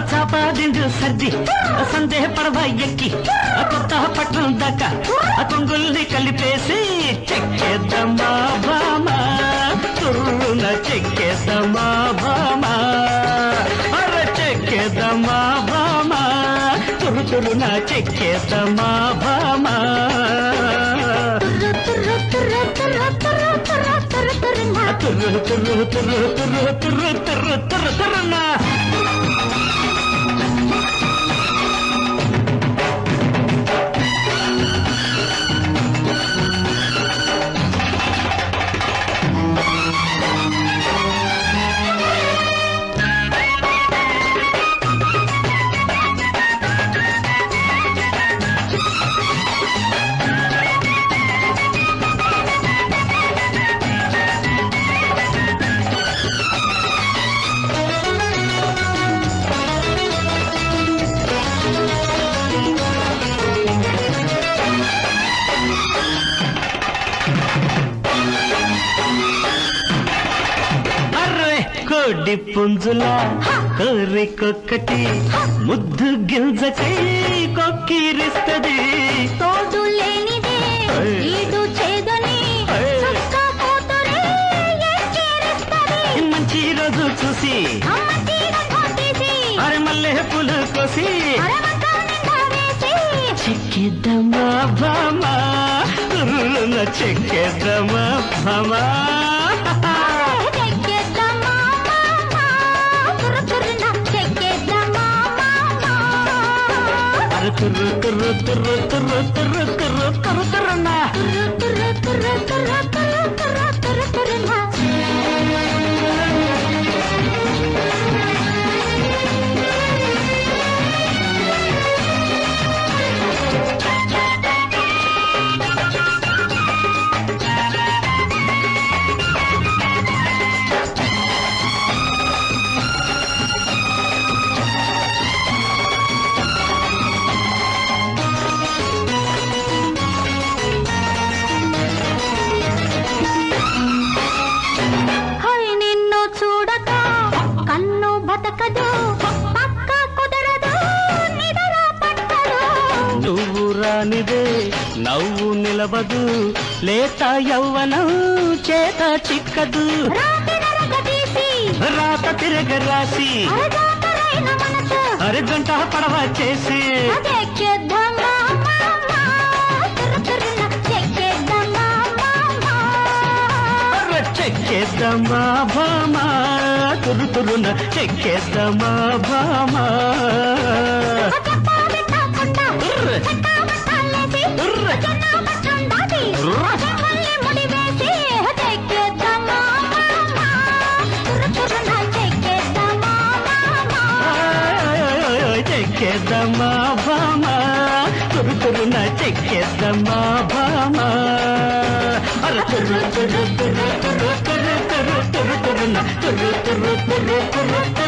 చాపాదిండు సర్ది సందేహ పడవ ఎక్కి కొత్త పట్టణం దాకా కొంగుల్ని కలిపేసి చెక్కేద్దామా భామా తుర్రున చెక్కేద్దామా భామా అర చెక్కేద్దామా భామా తుర్రు తుర్రున చెక్కేద్దామా భామా తుర్రు తుర్రు తుర్రు తుర్రు తుర్రు తుర్రునా కోడి పుంజుల కోరికొక్కటి ముద్దు గిల్జకై కొక్కిరిస్తది తోడు లేనిదే ఈడు చేదని మంచి రోజు చూసి అరే మల్లె పూలు కోసి చెక్కేద్దామా భామా చెక్కేద్దామా భామా తుర్రు తుర్రు తుర్రు తుర్రు తుర్రు తుర్రు తుర్రు తుర్రున్నా నువ్వు రానిదే నవ్వు నిలబదు లేత యవ్వనం చేత చిక్కదు రాత తిరగ రాసి అరే గంట పడవ చేసి చెక్కేద్దామా భామా తురు తురున చెక్కేద్దామా భామా చెక్కేద్దామా భామా తురు తురున చెక్కేద్దామా భామా తుర్రు తుర్రు తుర్రు తుర్రు తుర్రు తుర్రు తుర్రు తుర్రు తుర్రు తుర్రు తుర్రు